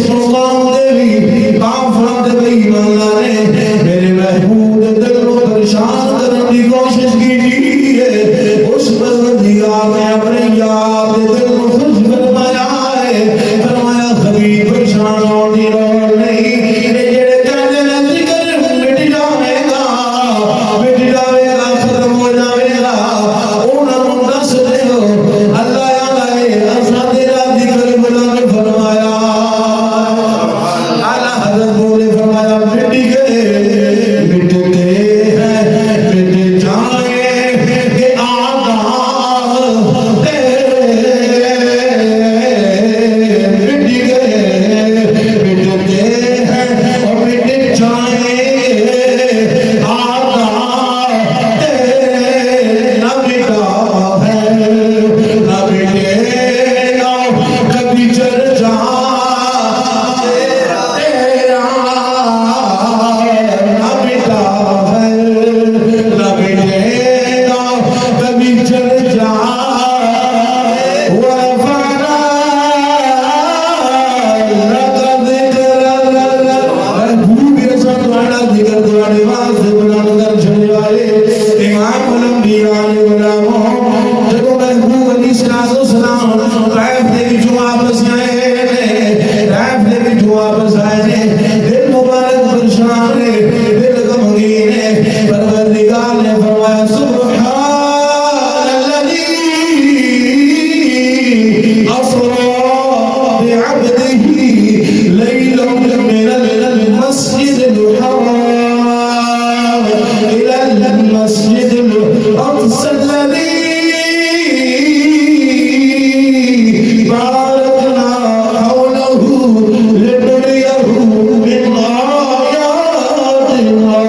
مقام دے بھی کافران دے بھی مولا نے میرے محبوب دل کو پریشان کرنے کی کوشش کی ہے، اس پروردگار نے اپنے یاد دل کو خوش فرمایا ہے، فرمایا حبیب پریشان ہونے لوڑ نہیں، جڑے کہتے ہیں ذکر مٹ جاوے گا، مٹ جاوے گا، ختم ہو جاوے گا، انہوں دس دے ہو اللہ یا لائے ایسا تیرا ذکر بلند فرمایا، اعلیٰ حضرت بولے فرمایا مٹ گئے مٹتے ہیں مٹ جائیں گے آدھا تیرے، مٹ گئے مٹتے ہیں اور مٹ جائیں گے آدھا تیرے، نہ مٹا ہے نہ مٹے گا کبھی چرچا تیرا نہ مٹا ہے نہ مٹے گا کبھی چرچا ورفعنا لك ذکرک، محبوب رسول تمہارا ذکر تمہارے واسطے بلند کر چھڑے والے امام الانبیاء علیہ السلام، جب محبوب علیہ السلام طائف دے وچوں واپس آئے نے، طائف دے وچوں واپس آئے نے، دل مبارک پریشان ہے، دل غمگین ہے، پروردگار نے فرمایا سبحان الذی اسری بعبدہ لیلا من المسجد الحرام الى المسجد الاقصى الذي باركنا حوله لنريه من آياتنا۔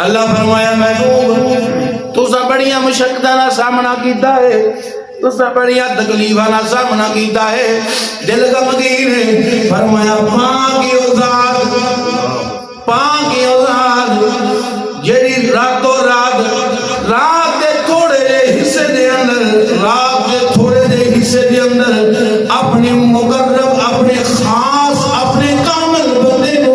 اللہ فرمایا محبوب تو سا بڑیاں مشقتاں دا سامنا کیتا ہے، تو سا بڑیاں تکلیفاں دا سامنا کیتا ہے، دل غمگین ہے، فرمایا پاک او ذات جیڑی راتوں رات دے تھوڑے جے حصے دے اندر، رات دے تھوڑے جے حصے دے اندر اپنے مقرب، اپنے خاص، اپنے کامل بندے کو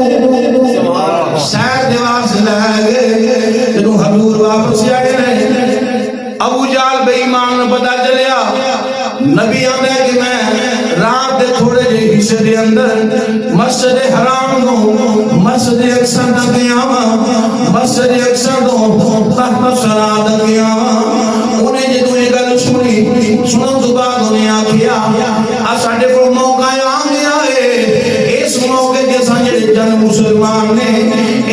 سیر دے واسطے لے گئے، جنہوں حضور واپس آئے رہے، ابو جال بے ایمان نے پتا چلیا، نبی آنے کہ میں رات دے تھوڑے جے حصے دے اندر مسجد حرام دوں، مسجد اقصی دا قیامہ، مسجد اقصی دوں تحت صلاة دا قیامہ، انہیں جدو یہ گل سنی، سنن تو بعد انہیں آکھیا اساڈے کو موقع آ گیا ہے، اس موقع کے سنجھے جن مسلمان نے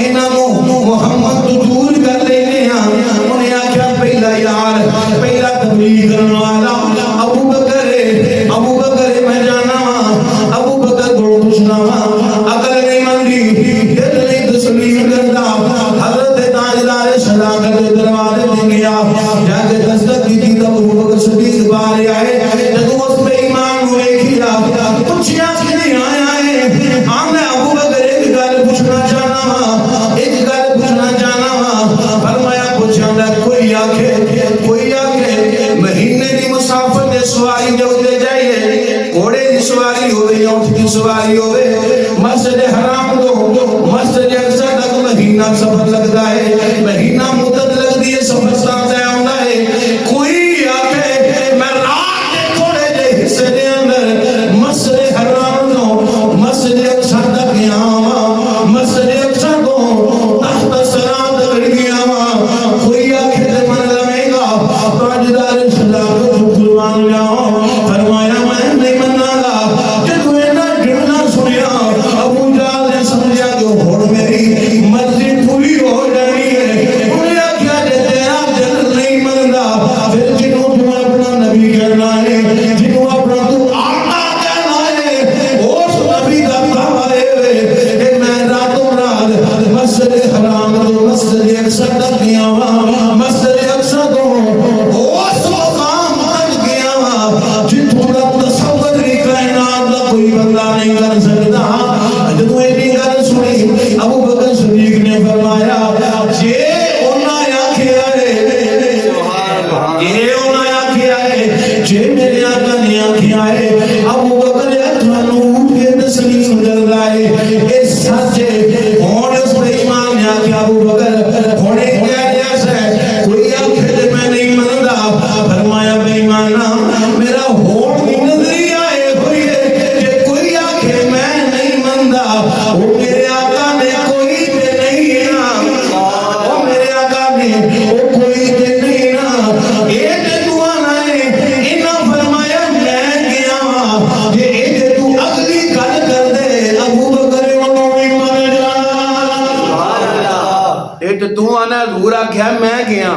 انہوں محمد تو دور کر لینے ہیں، انہیں آکھیا پہلا یار، پہلا تبلیغ کرنے والا ابو بکر ہے، ابو بکر ہے، میں جانا ہاں ابو بکر کو پوچھنا ہاں، اگر نہیں مندی دل نہیں تسلیم کرتا، حضرت تاجدار صداقت دروازے دیں گیا، جا کے دستک کی تھی تب ابو بکر صدیق بارے آئے، جب اس پہ ایمان ہوئے کیا پوچھیا کہ نہیں آیا ہے، ہم نے ابو بکر ایک گل پوچھنا چاہنا ہاں، ایک گل پوچھنا چاہنا ہاں، فرمایا پوچھا کوئی آکھے مہینے دی مسافت دے سواری جو دے جائیے، گھوڑے دی سواری ہوئے، اونٹ کی سواری ہوئے، مسجد حرام دو مسجد اقصی تک مہینہ سفر لگتا ہے، مہینہ مدت لگتی ہے، سفر ساتھ آتا ہے، کوئی آکھے میں رات کے تھوڑے دے حصے دے اندر مسجد حرام دو مسجد اقصی تک آواں، مسجد اقصی دو تحت صلاۃ کر آواں، کوئی آکھے تے من لوے گا، تاجدار صداقت قربان جاؤں، فرمایا میں نہیں مننا گا، جدو اینا جڑنا سنیا ابو جال نے سمجھا کہ گھوڑ میری مرضی پوری ہو جانی ہے، حضور آکھیا میں گیا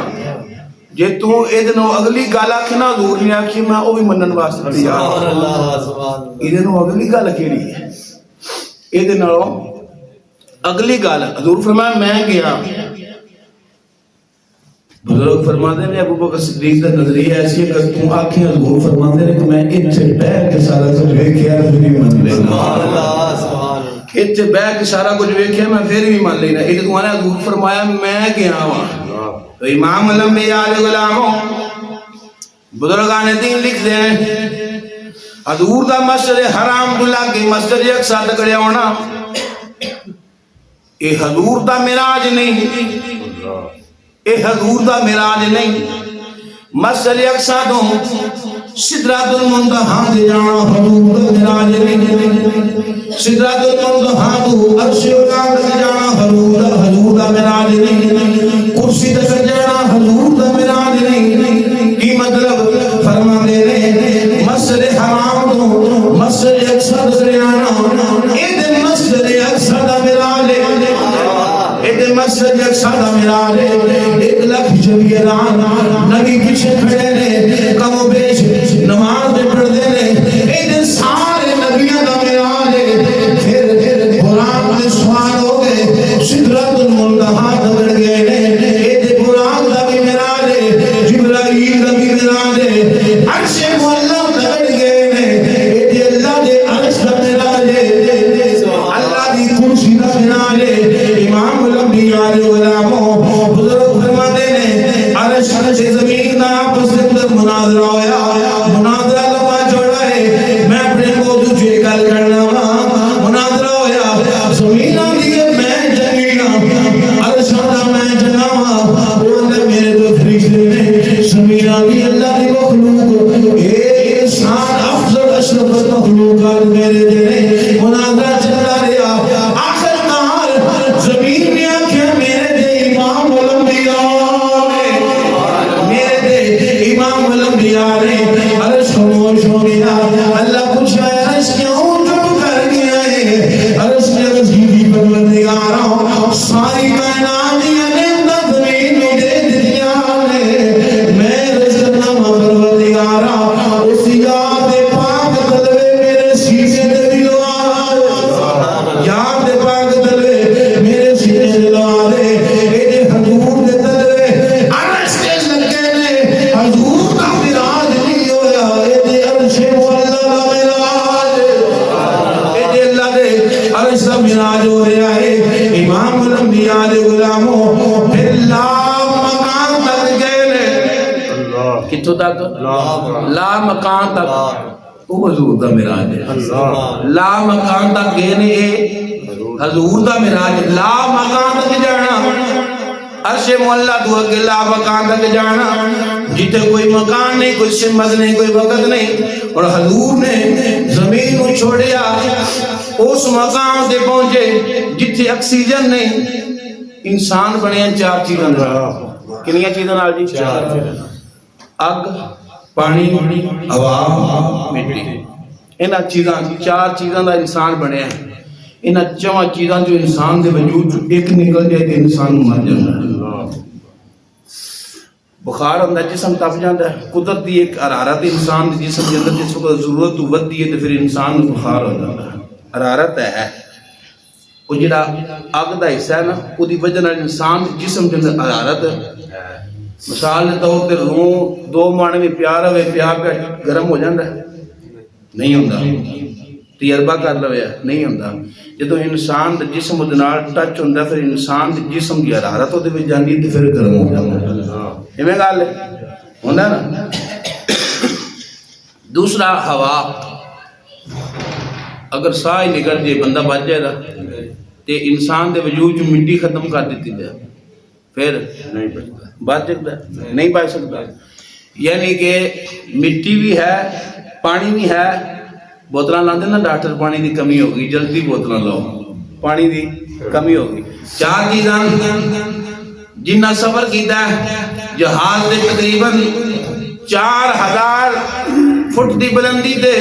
جے تو ادنو اگلی گل آکھے نا حضور نے آکھی میں او بھی منن واسطے تیار ادنو اگلی گل کیڑی ہے ادنو اگلی گل حضور فرمایا میں گیا بزرگ فرماتے ہیں ابو بکر صدیق کا نظریہ ایسی ہے کہ تم آنکھیں حضور فرماتے ہیں کہ میں اتھے بیٹھ کے سارا کچھ ویکھیا پھر بھی من لینا اتھے بیٹھ کے سارا کچھ ویکھیا میں پھر بھی من لینا ایک تمہارے حضور فرمایا میں گیا وہاں تو امام الانبیاء علیہ غلاموں بزرگان دین لکھ دیں حضور دا مسجد حرام تو لگ گئی مسجد اقصی تکڑے ہونا اے حضور دا معراج نہیں اے حضور دا معراج نہیں مسجد اقصی تو سدرۃ المنتہا دے جانا حضور دا معراج نہیں سدرۃ المنتہا تو عرش اعلی دے جانا حضور دا معراج نہیں کرسی تے جانا حضور دا معراج نہیں کی مطلب فرما دے رہے مسجد حرام تو مسجد اقصی دے جانا اے مسجد اقصی دا معراج ہے مسجد اقصی دا معراج ہے 1 لاکھ جبیران نبی پیچھے کھڑے نے کم و بیش نماز دے پڑھ دے نے اے سارے نبیوں دا معراج ہے پھر قرآن میں سوال ہو گئے سدرۃ المنتہا دبڑ گئے نے اے قرآن دا بھی معراج ہے جبرائیل دا بھی معراج ہے عرش معلی دبڑ گئے نے اے اللہ دے عرش دا معراج ہے اللہ دی کرسی دا معراج ہے امام الانبیاء علیہ غلاموں بزرگ فرماتے ہیں عرش سے زمین دا آپس کے اندر مناظرہ ہویا مناظرہ لمبا چوڑا ہے میں اپنے موضوع جو گل کرنا مناظرہ ہویا زمین دیئے میں جنگینا عرش دا میں جناوا وہ اندر میرے دو فرشتے نے زمین دی اللہ دی مخلوق اے انسان افضل اشرف مخلوقات میرے دینے مناظرہ چلتا رہا آخر کار زمین نے آکھیا میرے دے امام الانبیاء میرے دے امام الانبیاء نے عرش خاموش ہو گیا اللہ پوچھا عرش کیوں چپ کر گیا ہے عرش نے عرش کی پروردگار ساری کائنات نے زمین میں دے دیا ہے میں رزق نامہ پروردگار اس یاد پاک تلوے میرے سینے دے دلوا یاد پاک تلوے میرے سینے دے دلوا دے اے حضور دے تلوے عرش کے لگے نے حضور کا معراج نہیں ہویا اے عرش مولا دا معراج اے اللہ دے عرش دا معراج ہو رہا ہے امام الانبیاء علیہ غلاموں پھر لا مکان تک گئے نے کتھوں تک لا مکان تک وہ حضور دا معراج ہے لا مکان تک گئے نے حضور دا معراج لا مکان تک جانا عرش مولا تو اگے لا مکان تک جانا جتے کوئی مکان نہیں کوئی سمت نہیں کوئی وقت نہیں اور حضور نے زمین کو چھوڑیا اس مقام تے پہنچے جتے اکسیجن نہیں انسان بنے 4 چیزاں کنیاں چیزاں نال جی 4 اگ پانی ہوا مٹی انہاں چیزاں 4 چیزاں دا انسان بنیا ہے انہاں 4 چیزاں جو انسان دے وجود چ ایک نکل جائے تے انسان مر جاندا ہے بخار ہوندا جسم تپ جاندا ہے قدرتی ایک حرارت انسان دے جسم دے اندر جس وقت ضرورت ودی ہے تے پھر انسان نوں بخار ہو جاندا ہے حرارت ہے وہ جڑا اگ دا حصہ ہے نا اودی وجہ نال انسان دے جسم دے اندر حرارت ہے مثال دے طور تے روح 2 مانے میں پیار ہوئے پیار پہ گرم ہو جاندا ہے نہیں ہوندا تجربہ کر لویا نہیں ہوندا جدو انسان دے جسم دے نال ٹچ ہوندا پھر انسان دے جسم دی حرارت اودے وچ جاندی تے پھر گرم ہو جاندا ایویں گل ہوندا نا دوسرا ہوا اگر ساہ ہی نکل جائے بندہ بچ جائے گا تے انسان دے وجود جو مٹی ختم کر دیتی جائے پھر نہیں بچ سکتا نہیں بچ سکتا یعنی کہ مٹی بھی ہے پانی بھی ہے بوتلاں لاندے نا ڈاکٹر پانی دی کمی ہوگی جلدی بوتلاں لاؤ پانی دی کمی ہوگی 4 چیزاں جنہ سفر کیتا ہے جہاز دے تقریباً 4000 فٹ دی بلندی تے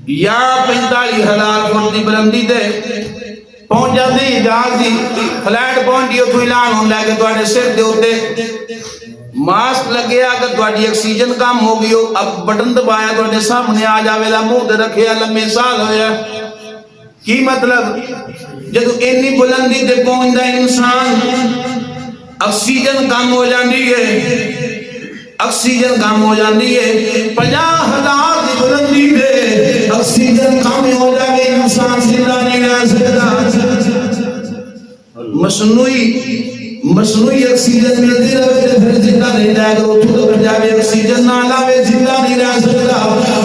یا 45,000 فٹ دی بلندی تے پہنچ جاتی جہاز دی فلائٹ پہنچی اتوں اعلان ہوندا ہے کہ تواڈے سر دے اوتے ماسک لگیا کہ تواڈی آکسیجن کم ہو گئی ہو اب بٹن دبایا تواڈے سامنے آ جاوے گا منہ تے رکھیا لمبے سال ہویا کی مطلب جدو اینی بلندی تے پہنچدا انسان آکسیجن کم ہو جاندی ہے آکسیجن کم ہو جاندی ہے 50,000 دی بلندی تے آکسیجن کم ہو جاوے انسان زندہ نہیں رہ سکتا مصنوعی آکسیجن ملتی رہے تے پھر زندہ نہیں رہ گا اتھو تو جاوے آکسیجن نہ لاوے زندہ نہیں رہ سکتا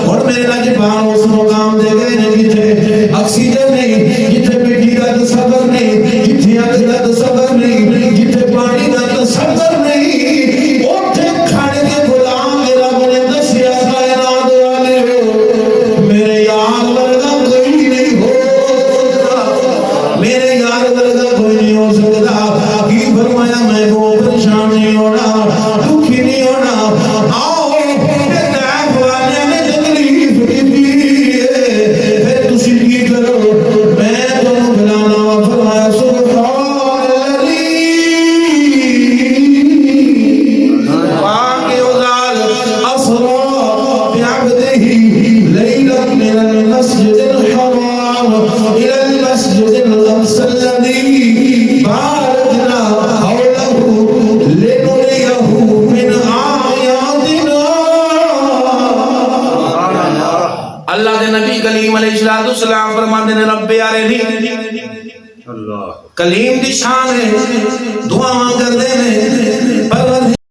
اور میرے ناجبان اس مقام دے گئے نہیں جتھے آکسیجن نہیں جتھے مٹی کا تصور نہیں جتھے آگ کا تصور نہیں جتھے پانی کا تصور نہیں اوتھے کھڑ کے غلام میرا بنے دسیا کائنات والے ہو میرے یار ورگا کوئی نہیں ہو میرے یار ورگا کوئی نہیں ہو سکتا کی فرمایا میں وہ پریشان نہیں ہونا دکھی نہیں ہونا آؤ تیف والے نے تکلیف کی پھر تسی کی کرو میں تمہیں بلانا فرمایا سبحان اللہ واقع ازال اسرا بعبده لیلا من المسجد الحرام الى المسجد الاقصى الذي باركنا حوله لنريه من آياتنا اللہ دے نبی کلیم علیہ السلام فرماتے ہیں رب ارنی کلیم دی شان ہے دعا کر دے